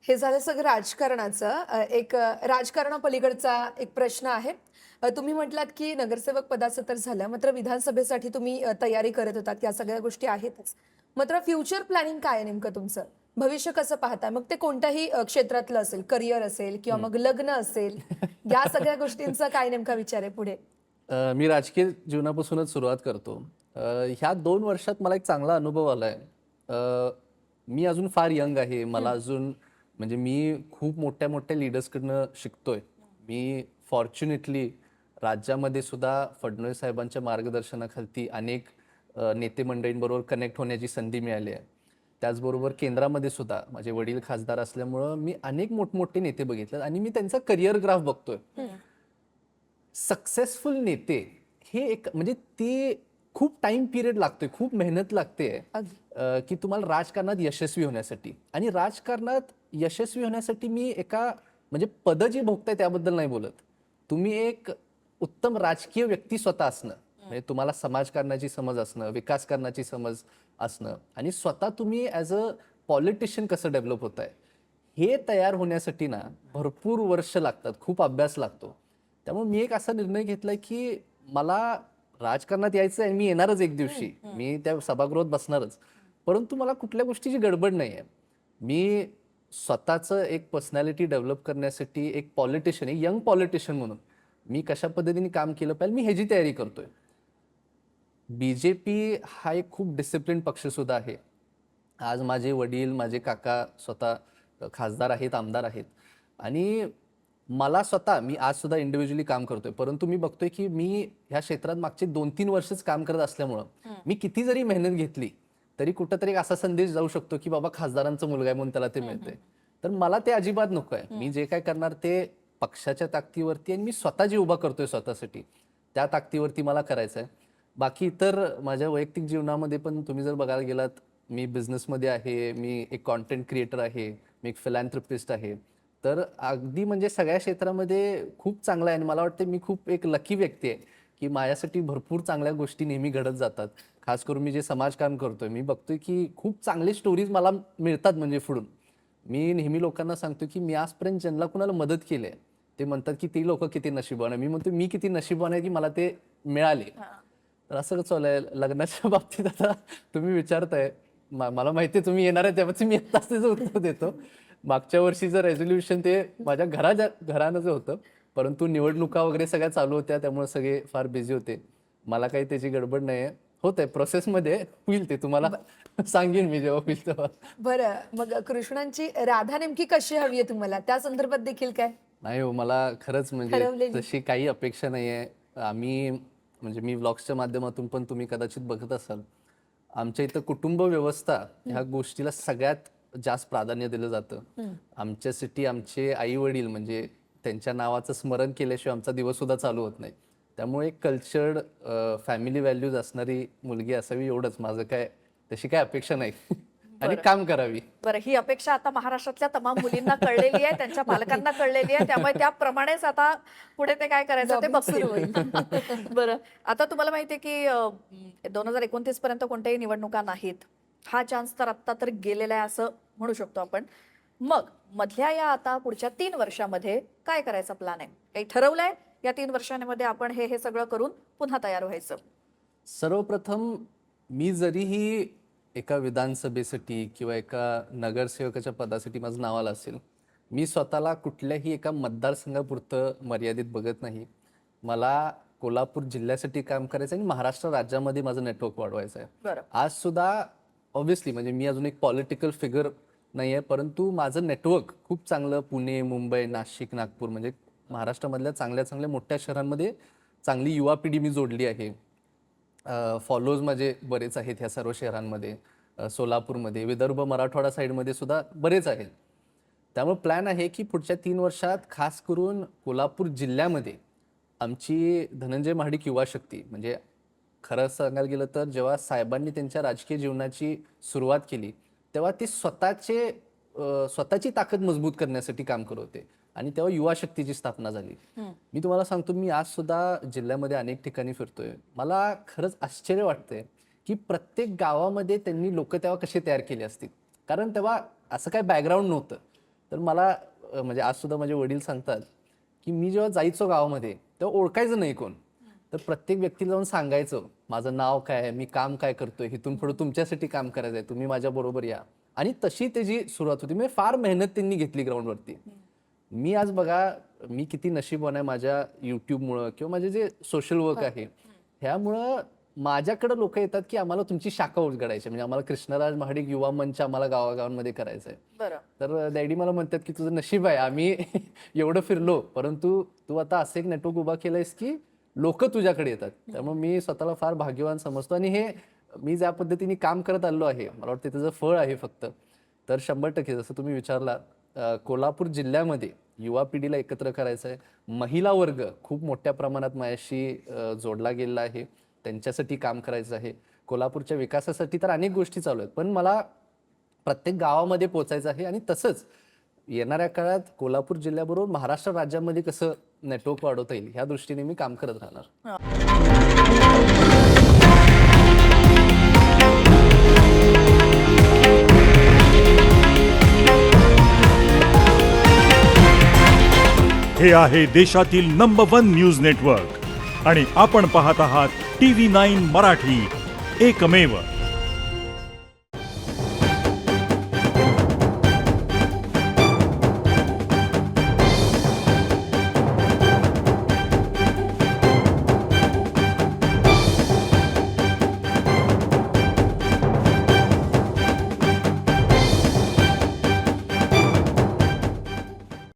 हे झालं सगळं राजकारणाचं. एक राजकारणापलीकडचा एक प्रश्न आहे. तुम्ही म्हटलात की नगरसेवक पदाचं तर झालं, मात्र विधानसभेसाठी तुम्ही तयारी करत होतात. या सगळ्या गोष्टी आहेतच. मात्र फ्युचर प्लॅनिंग काय आहे नेमकं तुमचं? भविष्य कसं पाहताय? मग ते कोणत्याही क्षेत्रातलं असेल, करिअर असेल किंवा हं. मग लग्न असेल, या सगळ्या गोष्टींचा काय नेमका विचार आहे पुढे? मी राजकीय जीवनापासूनच सुरुवात करतो. अ, ह्या 2 वर्षात मला एक चांगला अनुभव आलाय. मी अजून फार यंग आहे. मला हं. अजून म्हणजे मी खूप मोठ्या-मोठ्या लीडर्सकडनं शिकतोय. मी फॉर्च्युनेटली राज्यामध्ये सुद्धा फडणवीस साहेबांच्या मार्गदर्शनाखाली अनेक नेते मंडळींबरोबर कनेक्ट होण्याची संधी मिळाली आहे. त्याचबरोबर केंद्रामध्ये सुद्धा माझे वडील खासदार असल्यामुळं मी अनेक मोठमोठे नेते बघितलेत आणि मी त्यांचा करिअर ग्राफ बघतोय. सक्सेसफुल नेते हे एक म्हणजे ते खूप टाइम पिरियड लागतोय, खूप मेहनत लागते अगदी. की तुम्हाला राजकारणात यशस्वी होण्यासाठी. आणि राजकारणात यशस्वी होण्यासाठी मी एका म्हणजे पदं जी भोगताय त्याबद्दल नाही बोलत. तुम्ही एक उत्तम राजकीय व्यक्ती स्वतः असणं, म्हणजे तुम्हाला समाजकारणाची समज असणं, विकासकारणाची समज असणं आणि स्वतः तुम्ही ॲज अ पॉलिटिशियन कसं डेव्हलप होताय, हे तयार होण्यासाठी ना भरपूर वर्ष लागतात, खूप अभ्यास लागतो. त्यामुळे मी एक असा निर्णय घेतलाय की मला राजकारणात यायचं आहे, मी येणारच एक दिवशी. मी त्या सभागृहात बसणारच. परंतु मला कुठल्या गोष्टीची गडबड नाहीये. मी स्वतःचं एक पर्सनॅलिटी डेव्हलप करण्यासाठी एक पॉलिटिशियन, एक यंग पॉलिटिशियन म्हणून मी कशा पद्धतीने काम केलं पाहिजे, मी ह्याची तयारी करतोय. बीजेपी हा एक खूप डिसिप्लिन पक्ष सुद्धा आहे. आज माझे वडील, माझे काका स्वतः खासदार आहेत, आमदार आहेत आणि मला स्वतः मी आज सुद्धा इंडिव्हिज्युअली काम करतोय. परंतु मी बघतोय की मी ह्या क्षेत्रात मागचे 2-3 वर्षच काम करत असल्यामुळं मी किती जरी मेहनत घेतली, तरी कुठेतरी एक असा संदेश जाऊ शकतो की बाबा खासदारांचा मुलगा आहे म्हणून त्याला ते मिळतंय. तर मला ते अजिबात नको आहे. मी जे काय करणार ते पक्षाच्या ताकदीवरती आणि मी स्वतः जे उभा करतोय स्वतःसाठी, त्या ताकदीवरती मला करायचं आहे. बाकी इतर माझ्या वैयक्तिक जीवनामध्ये पण तुम्ही जर बघायला गेलात, मी बिझनेसमध्ये आहे, मी एक कंटेंट क्रिएटर आहे, मी एक फिलॅन्थ्रोपिस्ट आहे. तर अगदी म्हणजे सगळ्या क्षेत्रामध्ये खूप चांगलं आहे आणि मला वाटतं मी खूप एक लकी व्यक्ती आहे, की माझ्यासाठी भरपूर चांगल्या गोष्टी नेहमी घडत जातात. खास करून मी जे समाजकाम करतोय, मी बघतोय की खूप चांगले स्टोरीज मला मिळतात म्हणजे पुढून. मी नेहमी लोकांना सांगतो, की मी आजपर्यंत ज्यांना कुणाला मदत केली आहे, ते म्हणतात की ती लोकं किती नशिबवान आहे. मी म्हणतो मी किती नशिबवान आहे, की मला ते मिळाले. तर असं चालू आहे. लग्नाच्या बाबतीत आता तुम्ही विचारताय, मला माहिती आहे तुम्ही येणार आहे त्यामुळे मी आत्ताच त्याचं उत्तर देतो. मागच्या वर्षीचं रेझोल्युशन ते माझ्या घरानं जे होतं, परंतु निवडणुका वगैरे सगळ्या चालू होत्या त्यामुळे सगळे फार बिझी होते. मला काही त्याची गडबड नाही आहे. होतंय प्रोसेसमध्ये होईल ते तुम्हाला सांगेन मी जेव्हा होईल तेव्हा. बरं, मग कृष्णांची राधा नेमकी कशी हवी आहे तुम्हाला? त्या संदर्भात देखील काय नाही हो, मला खरंच म्हणजे ठरवलेली? तशी काही अपेक्षा नाही आहे. आम्ही म्हणजे मी व्लॉग्सच्या माध्यमातून पण तुम्ही कदाचित बघत असाल. आमच्या इथं कुटुंब व्यवस्था ह्या गोष्टीला सगळ्यात जास्त प्राधान्य दिलं जातं. आमच्यासाठी आमचे आई-वडील म्हणजे त्यांच्या नावाचं स्मरण केल्याशिवाय आमचा दिवस सुद्धा चालू होत नाही. त्यामुळे एक कल्चर्ड फॅमिली व्हॅल्यूज असणारी मुलगी असावी एवढंच. माझं काय तशी काही अपेक्षा नाही. आणि बरं. काम करावी. बरं, ही अपेक्षा आता महाराष्ट्रातल्या तमाम मुलींना कळलेली आहे, त्यांच्या पालकांना कळलेली आहे. त्यामुळे त्याप्रमाणेच आता पुढे ते काय करायचं ते जॉबिंग सुरू बघतील. होईल. बरं, आता तुम्हाला माहिती आहे की 2029 पर्यंत कोणत्याही निवडणुका नाहीत. हा चान्स तर आत्ता तर गेलेला आहे असं म्हणू शकतो आपण. मग मधल्या या आता पुढच्या 3 वर्षामध्ये काय करायचा प्लॅन आहे? काही ठरवलंय? या 3 वर्षांमध्ये आपण हे सगळं करून पुन्हा तयार व्हायचं. सर्वप्रथम मी जरीही एका विधानसभेसाठी किंवा एका नगरसेवकाच्या पदासाठी माझं नाव आलं असेल, मी स्वतःला कुठल्याही एका मतदारसंघापुरतं मर्यादित बघत नाही. मला कोल्हापूर जिल्ह्यासाठी काम करायचं आहे आणि महाराष्ट्र राज्यामध्ये माझं नेटवर्क वाढवायचं आहे. बरं. आज सुद्धा ऑब्व्हियसली म्हणजे मी अजून एक पॉलिटिकल फिगर नाही आहे, परंतु माझं नेटवर्क खूप चांगलं पुणे, मुंबई, नाशिक, नागपूर म्हणजे महाराष्ट्रामधल्या चांगल्या-चांगल्या मोठ्या शहरांमध्ये चांगली युवा पिढी मी जोडली आहे. फॉलोज माझे बरेच आहेत ह्या सर्व शहरांमध्ये. सोलापूरमध्ये, विदर्भ, मराठवाडा साईडमध्ये सुद्धा बरेच आहेत. त्यामुळे प्लॅन आहे की पुढच्या 3 वर्षात खास करून कोल्हापूर जिल्ह्यामध्ये आमची धनंजय महाडिक युवा शक्ती म्हणजे खरं सांगायला गेलं तर जेव्हा साहेबांनी त्यांच्या राजकीय जीवनाची सुरुवात केली, तेव्हा ते स्वतःची ताकद मजबूत करण्यासाठी काम करत होते आणि तेव्हा युवा शक्तीची स्थापना झाली. मी तुम्हाला सांगतो, मी आज सुद्धा जिल्ह्यामध्ये अनेक ठिकाणी फिरतोय. मला खरंच आश्चर्य वाटतंय, की प्रत्येक गावामध्ये त्यांनी लोकं तेव्हा कसे तयार केले असतील. कारण तेव्हा असं काही बॅकग्राऊंड नव्हतं. तर मला म्हणजे आज सुद्धा माझे वडील सांगतात की मी जेव्हा जायचो गावामध्ये तेव्हा ओळखायचं नाही कोण, तर प्रत्येक व्यक्तीला जाऊन सांगायचं माझं नाव काय आहे, मी काम काय करतोय, इथून पुढे तुमच्यासाठी काम करायचं आहे, तुम्ही माझ्या बरोबर या. आणि तशी त्याची सुरुवात होती. म्हणजे फार मेहनत त्यांनी घेतली ग्राउंडवरती. मी आज बघा मी किती नशीबवान आहे माझ्या युट्यूबमुळं किंवा माझे जे सोशल वर्क आहे ह्यामुळं माझ्याकडे लोक येतात की आम्हाला तुमची शाखा उघडायची, म्हणजे आम्हाला कृष्णराज महाडिक युवा मंच आम्हाला गावागावांमध्ये करायचं आहे. बरं. तर डॅडी मला म्हणतात की तुझं नशीब आहे, आम्ही एवढं फिरलो, परंतु तू आता असं एक नेटवर्क उभा केलंयस की लोक तुझ्याकडे येतात. त्यामुळे मी स्वतःला फार भाग्यवान समजतो. आणि हे मी ज्या पद्धतीने काम करत आलो आहे मला वाटतं त्याचं फळ आहे फक्त. तर 100% जसं तुम्ही विचारला, कोल्हापूर जिल्ह्यामध्ये युवा पिढीला एकत्र करायचं आहे. महिला वर्ग खूप मोठ्या प्रमाणात माझ्याशी जोडला गेलेला आहे, त्यांच्यासाठी काम करायचं आहे. कोल्हापूरच्या विकासासाठी तर अनेक गोष्टी चालू आहेत, पण मला प्रत्येक गावामध्ये पोहोचायचं आहे. आणि तसंच येणाऱ्या काळात कोल्हापूर जिल्ह्याबरोबर महाराष्ट्र राज्यामध्ये कसं नेटवर्क वाढवता येईल ह्या दृष्टीने मी काम करत राहणार. हे आहे देशातील नंबर 1 न्यूज नेटवर्क आणि आपण पाहत आहात TV9 मराठी, एकमेव.